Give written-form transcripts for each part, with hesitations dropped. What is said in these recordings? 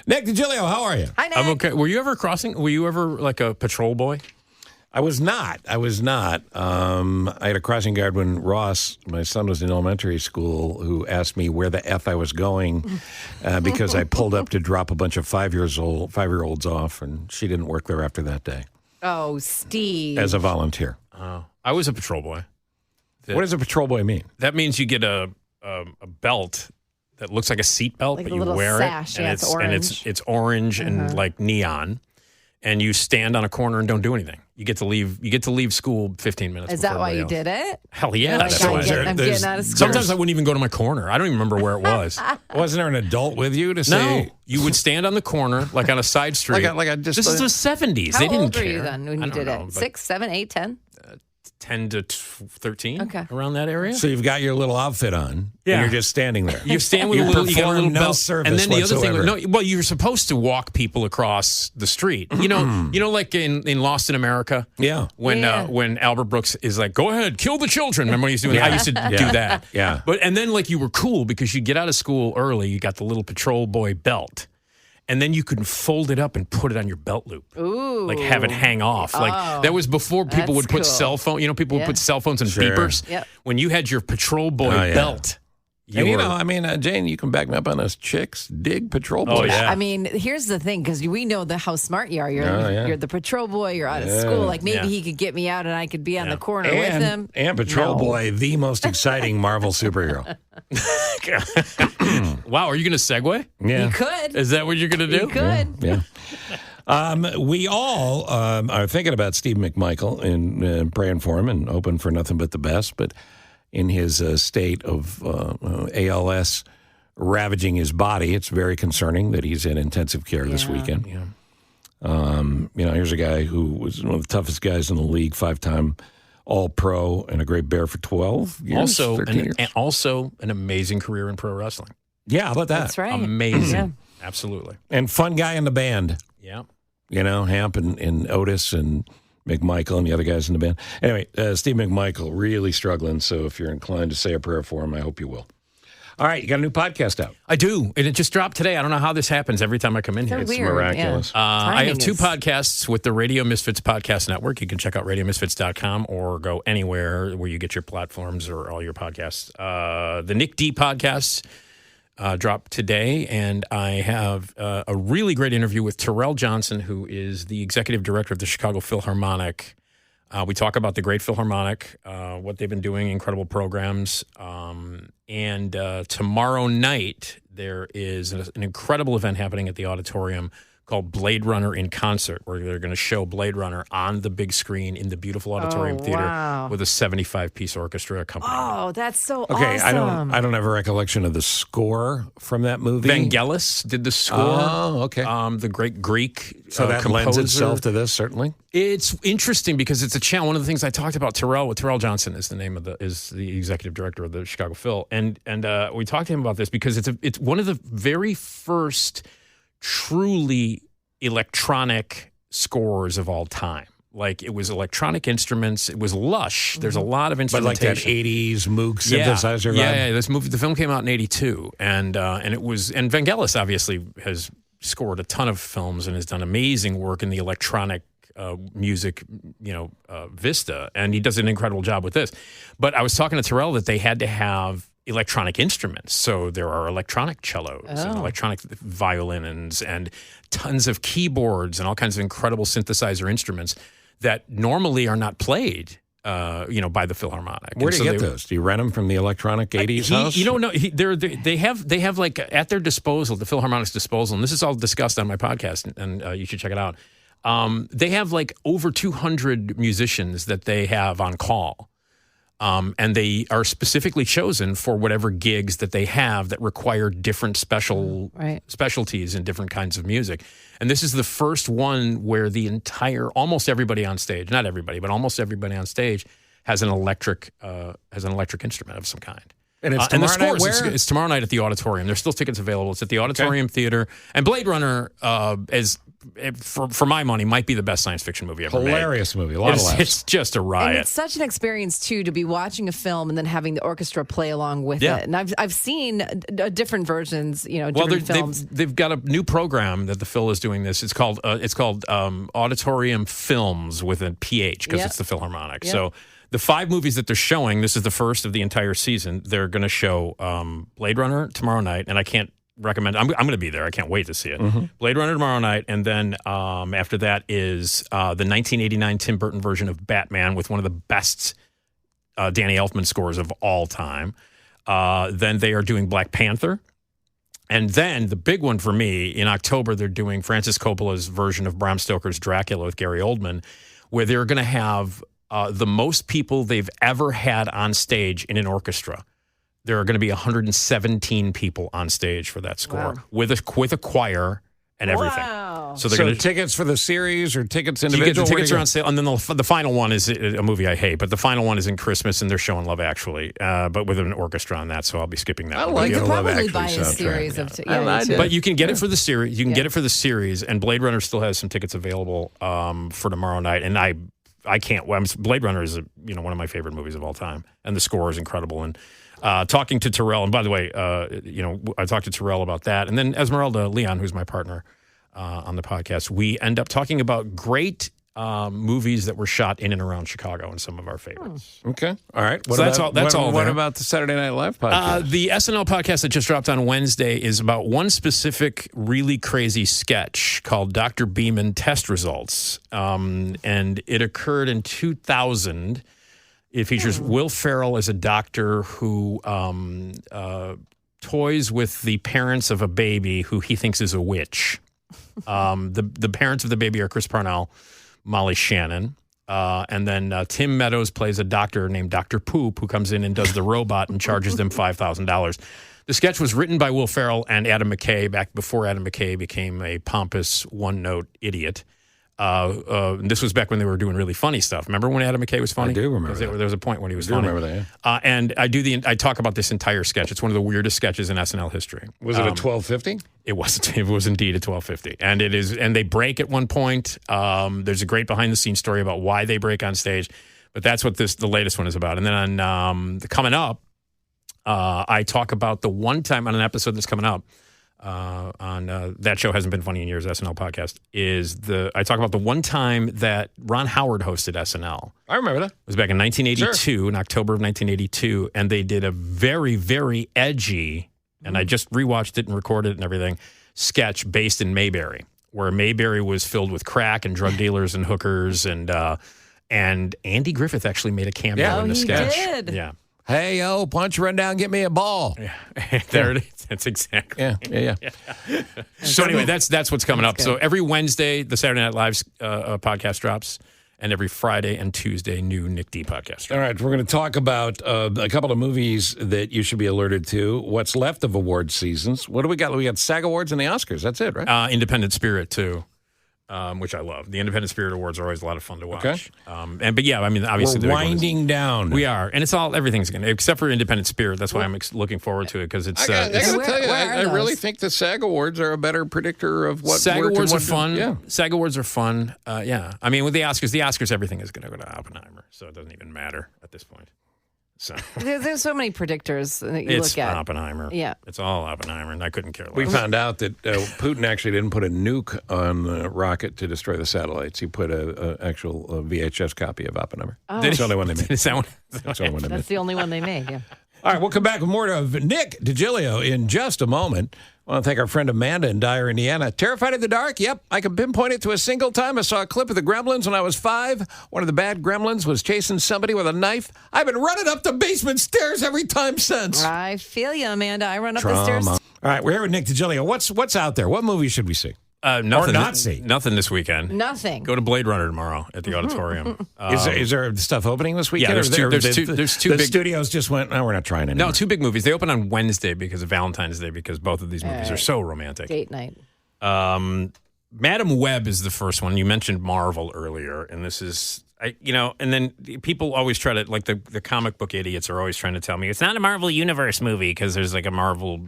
Nick Digilio, how are you? Hi, Nick. I'm okay. Were you ever like a patrol boy? I was not. I had a crossing guard when Ross, my son, was in elementary school, who asked me where the F I was going because I pulled up to drop a bunch of 5-year-olds off, and she didn't work there after that day. Oh, Steve. As a volunteer. Oh, I was a patrol boy. What does a patrol boy mean? That means you get a belt that looks like a seat belt, Like but a you little wear sash. it, Yeah, and it's orange. it's orange and like neon. And you stand on a corner and don't do anything. You get to leave school 15 minutes. Is that why you did it? Hell yeah! Like, That's why. I'm getting out of school. Sometimes I wouldn't even go to my corner. I don't even remember where it was. Wasn't there an adult with you to say? No, you would stand on the corner, like on a side street. Just This is the 70s. How they didn't old care. were you then when I you don't did know, it? but 6, 7, 8, 10? 10 to 13, Okay. around that area. So you've got your little outfit on, Yeah. and you're just standing there. You stand with You a little, you got a perform little no belt, service and then the whatsoever. other thing, you're supposed to walk people across the street. You know, like in Lost in America. Yeah. When Albert Brooks is like, "Go ahead, kill the children." Remember when he was doing that? I used to do that. Yeah. And then like you were cool because you get out of school early. You got the little patrol boy belt. And then you could fold it up and put it on your belt loop. Ooh. Like have it hang off. Like that was before people would That's put cool. cell phone. People would put cell phones and Sure. beepers. Yep. When you had your patrol boy Oh, yeah. belt, And Jane, you can back me up on this. Chicks dig patrol boys. Oh, yeah. I mean, here's the thing, because we know how smart you are. You're the patrol boy. You're out of school. Like maybe he could get me out, and I could be on the corner with him. And Patrol No. Boy, the most exciting Marvel superhero. wow, are you going to segue? Yeah. You could. Is that what you're going to do? You could. Yeah. We all are thinking about Steve McMichael and praying for him and hoping for nothing but the best. But in his state of ALS ravaging his body, it's very concerning that he's in intensive care this weekend. Yeah. Here's a guy who was one of the toughest guys in the league, 5-time All-Pro and a Great Bear for 12 years, 13 years. And also an amazing career in pro wrestling. Yeah, how about that? That's right. Amazing. Absolutely. And fun guy in the band. Yeah. Hamp and Otis and McMichael and the other guys in the band. Anyway, Steve McMichael really struggling, so if you're inclined to say a prayer for him, I hope you will. All right, you got a new podcast out. I do. And it just dropped today. I don't know how this happens every time I come in here. So It's weird. miraculous. Yeah. I have Timing 2 is- podcasts with the Radio Misfits Podcast Network. You can check out radiomisfits.com or go anywhere where you get your platforms or all your podcasts. The Nick D podcast dropped today, and I have a really great interview with Terrell Johnson, who is the executive director of the Chicago Philharmonic. We talk about the Great Philharmonic, what they've been doing, incredible programs. And tomorrow night, there is an incredible event happening at the auditorium called Blade Runner in Concert, where they're going to show Blade Runner on the big screen in the beautiful auditorium theater wow. with a 75-piece orchestra accompanying. Oh, that's so Okay, awesome. I don't have a recollection of the score from that movie. Vangelis did the score. Oh, okay. The great Greek So that composer. lends itself to this, certainly. It's interesting because it's a challenge. One of the things I talked about Terrell Johnson is the executive director of the Chicago Phil, and we talked to him about this because it's one of the very first truly electronic scores of all time. Like it was electronic instruments. It was lush. There's a lot of But instrumentation. like that 80s Moog synthesizer vibe? Yeah. The film came out in '82, and Vangelis obviously has scored a ton of films and has done amazing work in the electronic music, vista, and he does an incredible job with this. But I was talking to Terrell that they had to have electronic instruments. So there are electronic cellos and electronic violins and tons of keyboards and all kinds of incredible synthesizer instruments that normally are not played, by the Philharmonic. Where do you get those? Do you rent them from the electronic 80s house? They have like at their disposal, the Philharmonic's disposal, and this is all discussed on my podcast, and you should check it out. They have like over 200 musicians that they have on call. And they are specifically chosen for whatever gigs that they have that require different specialties in different kinds of music. And this is the first one where almost everybody on stage, not everybody, but almost everybody on stage has an electric instrument of some kind. And it's and the tomorrow night score where? it's tomorrow night at the auditorium. There's still tickets available. It's at the Auditorium Theater. And Blade Runner, as for my money, might be the best science fiction movie ever made. Hilarious movie. A lot of laughs. It's just a riot. And it's such an experience, too, to be watching a film and then having the orchestra play along with it. And I've seen different versions, different films. They've got a new program that the Phil is doing this. It's called Auditorium Films with a PH because it's the Philharmonic. Yep. So the 5 movies that they're showing, this is the first of the entire season. They're going to show Blade Runner tomorrow night, and I can't recommend. I'm going to be there. I can't wait to see it. Mm-hmm. Blade Runner tomorrow night, and then after that is the 1989 Tim Burton version of Batman with one of the best Danny Elfman scores of all time. Then they are doing Black Panther, and then the big one for me in October they're doing Francis Coppola's version of Bram Stoker's Dracula with Gary Oldman, where they're going to have the most people they've ever had on stage in an orchestra. There are going to be 117 people on stage for that score with a choir and everything. Wow. So they're going to tickets for the series or tickets individual. The tickets are on sale, and then the final one is a movie I hate, but the final one is in Christmas, and they're showing Love Actually, but with an orchestra on that, so I'll be skipping that. I like you the could Love probably Actually buy a soundtrack. series of but you can get it for the series. You can get it for the series, and Blade Runner still has some tickets available for tomorrow night, and I can't. Blade Runner is one of my favorite movies of all time, and the score is incredible. And talking to Terrell, and by the way, I talked to Terrell about that, and then Esmeralda Leon, who's my partner on the podcast, we end up talking about great movies that were shot in and around Chicago and some of our favorites. Okay, all right. That's all. What about the Saturday Night Live podcast? The SNL podcast that just dropped on Wednesday is about one specific really crazy sketch called Dr. Beeman Test Results, and it occurred in 2000. It features Will Ferrell as a doctor who toys with the parents of a baby who he thinks is a witch. The parents of the baby are Chris Parnell, Molly Shannon, and then Tim Meadows plays a doctor named Dr. Poop who comes in and does the robot and charges them $5,000. The sketch was written by Will Ferrell and Adam McKay back before Adam McKay became a pompous one-note idiot. This was back when they were doing really funny stuff. Remember when Adam McKay was funny? I do remember that. There was a point when he was funny. I remember that, yeah. And I talk about this entire sketch. It's one of the weirdest sketches in SNL history. Was it a 1250? It was indeed a 1250. And they break at one point. There's a great behind-the-scenes story about why they break on stage. But that's what the latest one is about. And then on coming up, I talk about the one time on an episode that's coming up, on That Show Hasn't Been Funny in Years, SNL podcast, I talk about the one time that Ron Howard hosted SNL. I remember that. It was back in 1982, in October of 1982, and they did a very, very edgy, and I just rewatched it and recorded it and everything, sketch based in Mayberry, where Mayberry was filled with crack and drug dealers and hookers, and Andy Griffith actually made a cameo in the sketch. He did. Yeah. Hey, yo, why don't you run down and get me a ball? Yeah. There it is. That's exactly. Yeah. So anyway, that's what's coming up. Good. So every Wednesday, the Saturday Night Live podcast drops, and every Friday and Tuesday, new Nick D podcast drops. All right, we're going to talk about a couple of movies that you should be alerted to. What's left of award seasons? What do we got? We got SAG Awards and the Oscars. That's it, right? Independent Spirit, too. Which I love. The Independent Spirit Awards are always a lot of fun to watch. Okay. But yeah, I mean, obviously we're winding down. We are, and everything's going to, except for Independent Spirit. That's why I'm looking forward to it because it's. I got to tell you, I really think the SAG Awards are a better predictor of what SAG Awards are fun. Yeah. SAG Awards are fun. Yeah, I mean, with the Oscars, everything is going to go to Oppenheimer, so it doesn't even matter at this point. So there's so many predictors that you look at. It's Oppenheimer. Yeah. It's all Oppenheimer, and I couldn't care less. We found out that Putin actually didn't put a nuke on the rocket to destroy the satellites. He put an actual VHS copy of Oppenheimer. Oh. That's the only one they made. Is that one? That's the only one they made. That's the only one they made, yeah. All right, we'll come back with more of Nick Digilio in just a moment. I want to thank our friend Amanda in Dyer, Indiana. Terrified of the dark? Yep. I can pinpoint it to a single time. I saw a clip of the Gremlins when I was 5. One of the bad Gremlins was chasing somebody with a knife. I've been running up the basement stairs every time since. I feel you, Amanda. I run up the stairs. All right, we're here with Nick Digilio. What's out there? What movie should we see? Nothing, or not see? Nothing this weekend. Nothing. Go to Blade Runner tomorrow at the auditorium. Is there stuff opening this weekend? Yeah, there's two the big studios just went, no, we're not trying anymore. No, 2 big movies. They open on Wednesday because of Valentine's Day because both of these movies are so romantic. Date night. Madam Web is the first one. You mentioned Marvel earlier, and this is, and then people always try to, like the comic book idiots are always trying to tell me it's not a Marvel Universe movie because there's like a Marvel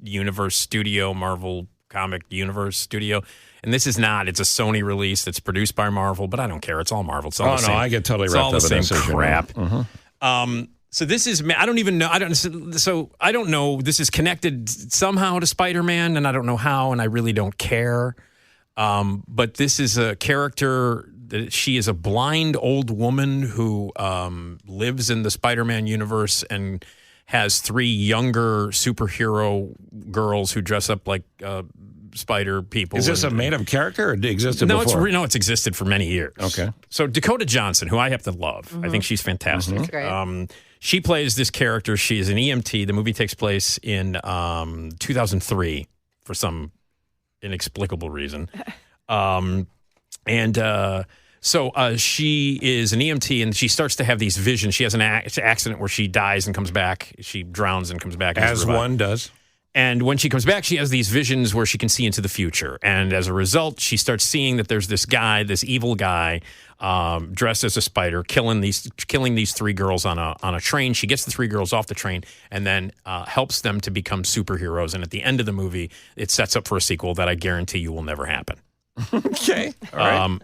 Universe studio, Marvel comic universe studio. And this is not. It's a Sony release that's produced by Marvel, but I don't care. It's all Marvel. It's all the same. I get totally wrapped up in this. It's all the same crap. So this is. I don't even know. I don't know. This is connected somehow to Spider-Man, and I don't know how, and I really don't care. But this is a character. She is a blind old woman who lives in the Spider-Man universe and has 3 younger superhero girls who dress up like spider people. Is this a made-up character or existed before? It's existed for many years. Okay. So Dakota Johnson, who I happen to love, I think she's fantastic. Great. She plays this character. She is an EMT. The movie takes place in 2003 for some inexplicable reason. So she is an EMT, and she starts to have these visions. She has an accident where she dies and comes back. She drowns and comes back. As one does. And when she comes back, she has these visions where she can see into the future. And as a result, she starts seeing that there's this guy, this evil guy, dressed as a spider, killing these 3 girls on a train. She gets the 3 girls off the train and then helps them to become superheroes. And at the end of the movie, it sets up for a sequel that I guarantee you will never happen. Okay. All right.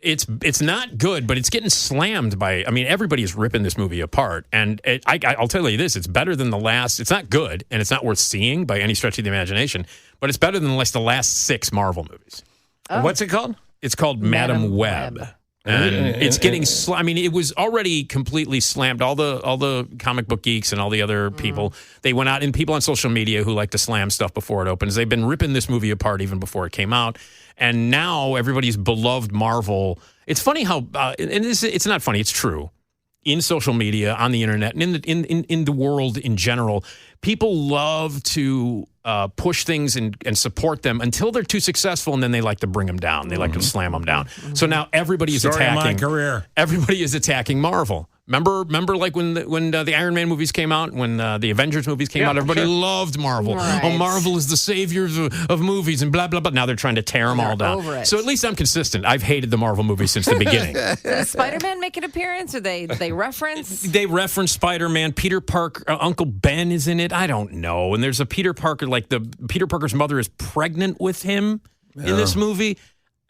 It's not good, but it's getting slammed by. I mean, everybody is ripping this movie apart, and I'll tell you this: it's better than the last. It's not good, and it's not worth seeing by any stretch of the imagination. But it's better than the last 6 Marvel movies. Oh. What's it called? It's called Madam Web. And it's getting. I mean, it was already completely slammed. All the comic book geeks and all the other people, they went out, and people on social media who like to slam stuff before it opens. They've been ripping this movie apart even before it came out, and now everybody's beloved Marvel. It's funny how, it's not funny. It's true. In social media, on the internet, and in the world in general, people love to push things and support them until they're too successful, and then they like to bring them down. They like to slam them down. So now everybody is attacking. My career. Everybody is attacking Marvel. Remember, like when the Iron Man movies came out, when the Avengers movies came out, everybody loved Marvel. Right. Oh, Marvel is the saviors of movies and blah blah blah. Now they're trying to tear them all down. So at least I'm consistent. I've hated the Marvel movies since the beginning. Does Spider-Man make an appearance, or they reference? They reference Spider-Man. Peter Parker, Uncle Ben is in it. I don't know. And there's a Peter Parker, like Peter Parker's mother is pregnant with him in this movie.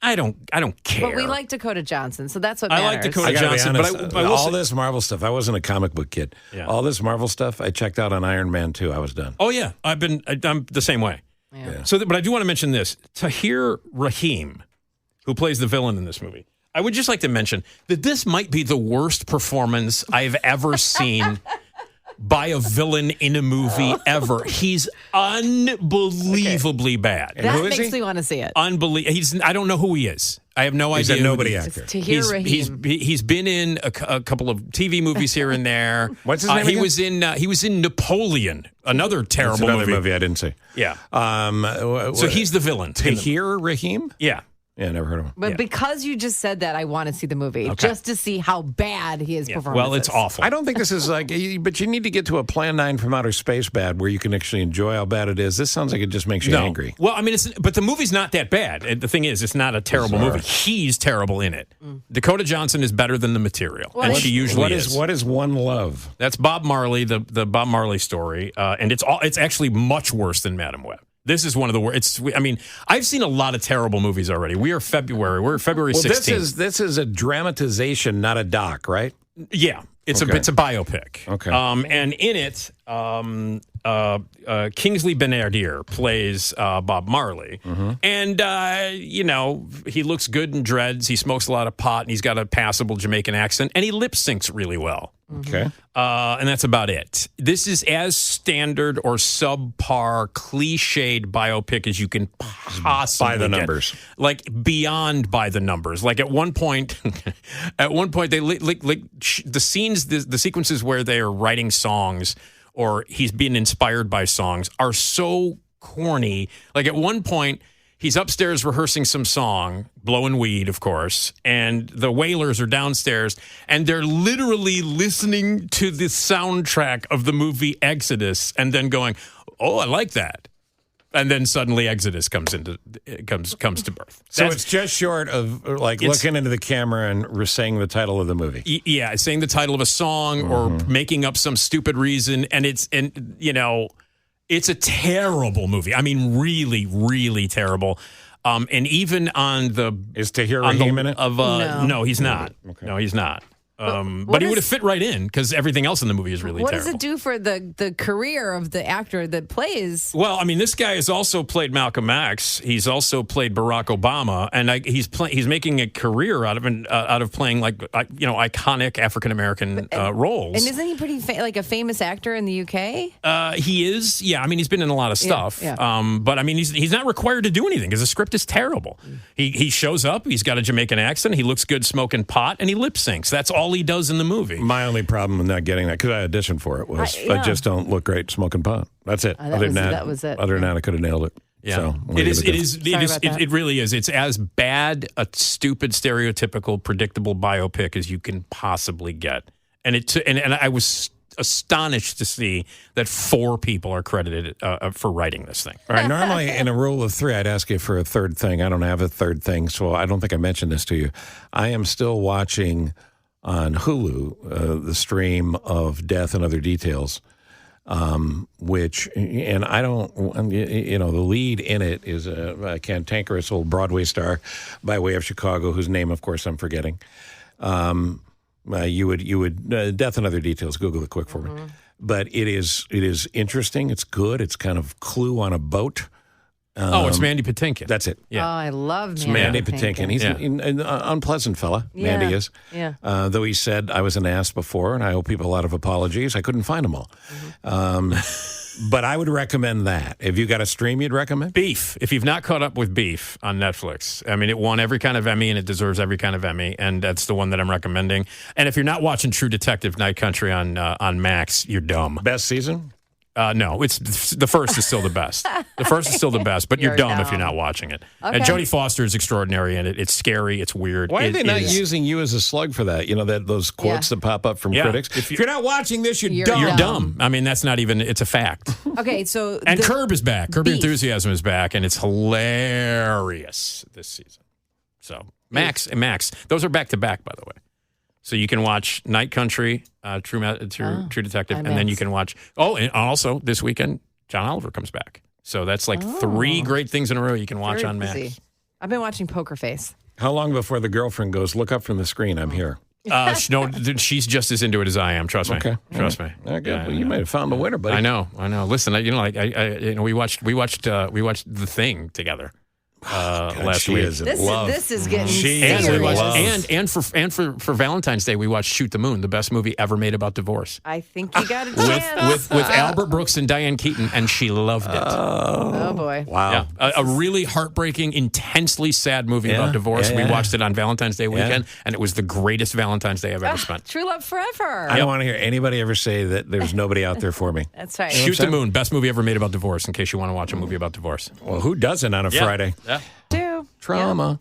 I don't care. But we like Dakota Johnson, so that's what I matters. like Dakota Johnson, honest, but all this Marvel stuff, I wasn't a comic book kid. Yeah. All this Marvel stuff, I checked out on Iron Man 2. I was done. Oh, yeah. I'm the same way. Yeah. So, but I do want to mention this. Tahir Rahim, who plays the villain in this movie, I would just like to mention that this might be the worst performance I've ever seen by a villain in a movie ever. He's unbelievably bad. And that makes me want to see it. I don't know who he is. I have no idea. He's a nobody actor. He's been in a couple of TV movies here and there. What's his name? He was in Napoleon, another terrible movie I didn't see. Yeah. So he's the villain. Tahir Rahim? Yeah. Yeah, never heard of him. But because you just said that, I want to see the movie just to see how bad his performance is. Well, it's awful. I don't think this is like, but you need to get to a Plan 9 from outer space bad where you can actually enjoy how bad it is. This sounds like it just makes you angry. Well, I mean, but the movie's not that bad. The thing is, it's not a terrible movie. He's terrible in it. Dakota Johnson is better than the material, and she usually is. What is One Love? That's Bob Marley, the Bob Marley story, and it's actually much worse than Madam Web. This is one of the worst. I mean, I've seen a lot of terrible movies already. We're February 16th. This is a dramatization, not a doc, right? Yeah, it's a biopic. Okay. And in it, Kingsley Benadir plays Bob Marley, and he looks good in dreads. He smokes a lot of pot, and he's got a passable Jamaican accent, and he lip syncs really well. Okay. And that's about it. This is as standard or subpar, cliched biopic as you can possibly by the get. numbers. Like beyond by the numbers. Like at one point, they the scenes, the sequences where they are writing songs or he's being inspired by songs are so corny. Like at one point, he's upstairs rehearsing some song, blowing weed, of course, and the Wailers are downstairs, and they're literally listening to the soundtrack of the movie Exodus and then going, oh, I like that. And then suddenly Exodus comes to birth. So it's just short of looking into the camera and saying the title of the movie. Yeah, saying the title of a song or making up some stupid reason, and It's a terrible movie. I mean, really, really terrible. And even on the is Tahir Rahim in it? No, he's not. Okay. No, he's not. But he would have fit right in because everything else in the movie is really terrible. What does it do for the career of the actor that plays? Well, I mean, this guy has also played Malcolm X. He's also played Barack Obama, and he's making a career out of playing iconic African American roles. And isn't he pretty like a famous actor in the UK? He is. Yeah, I mean, he's been in a lot of stuff. Yeah. But I mean, he's not required to do anything because the script is terrible. He shows up. He's got a Jamaican accent. He looks good smoking pot, and he lip syncs. That's all he does in the movie. My only problem with not getting that, because I auditioned for it, was I just don't look great smoking pot. That's it. That was it. Other than that, I could have nailed it. Yeah, so, it really is. It's as bad a stupid, stereotypical, predictable biopic as you can possibly get. And I was astonished to see that 4 people are credited for writing this thing. All right, normally in a rule of 3, I'd ask you for a third thing. I don't have a third thing, so I don't think I mentioned this to you. I am still watching on Hulu the stream of Death and Other Details, which, and I don't, the lead in it is a cantankerous old Broadway star by way of Chicago, whose name, of course, I'm forgetting. You would Death and Other Details. Google it quick for me. But it is interesting. It's good. It's kind of Clue on a boat. It's Mandy Patinkin. That's it. Yeah. Oh, I love Mandy Patinkin. He's an unpleasant fella. Yeah. Mandy is. Yeah. Though he said I was an ass before, and I owe people a lot of apologies. I couldn't find them all. But I would recommend that. If you got a stream you'd recommend? Beef. If you've not caught up with Beef on Netflix, I mean, it won every kind of Emmy, and it deserves every kind of Emmy, and that's the one that I'm recommending. And if you're not watching True Detective Night Country on Max, you're dumb. Best season? No, it's the first is still the best. The first is still the best, but you're dumb if you're not watching it. Okay. And Jodie Foster is extraordinary in it. It's scary. It's weird. Why are they not using you as a slug for that? You know, those quotes that pop up from critics? If you're not watching this, you're dumb. You're dumb. I mean, that's not even, it's a fact. Okay, so... And Curb is back. Curb Your Enthusiasm is back, and it's hilarious this season. So, Max. Those are back-to-back, by the way. So you can watch Night Country, True Detective, and then you can watch... Oh, and also this weekend, John Oliver comes back. So that's like 3 great things in a row you can watch on Max. Easy. I've been watching Poker Face. How long before the girlfriend goes, look up from the screen, I'm here? No, she's just as into it as I am. Trust me. Okay. Trust me. Okay. Well, you might have found the winner, buddy. I know. Listen, we watched The Thing together. Last week. This is getting serious. And for Valentine's Day, we watched Shoot the Moon, the best movie ever made about divorce. I think you got a chance. with Albert Brooks and Diane Keaton, and she loved it. Oh boy. Wow. Yeah. A really heartbreaking, intensely sad movie about divorce. We watched it on Valentine's Day weekend, and it was the greatest Valentine's Day I've ever spent. True love forever. I don't want to hear anybody ever say that there's nobody out there for me. That's right. Shoot the Moon, best movie ever made about divorce, in case you want to watch a movie about divorce. Well, who doesn't on a Friday? Yeah. Do. Trauma.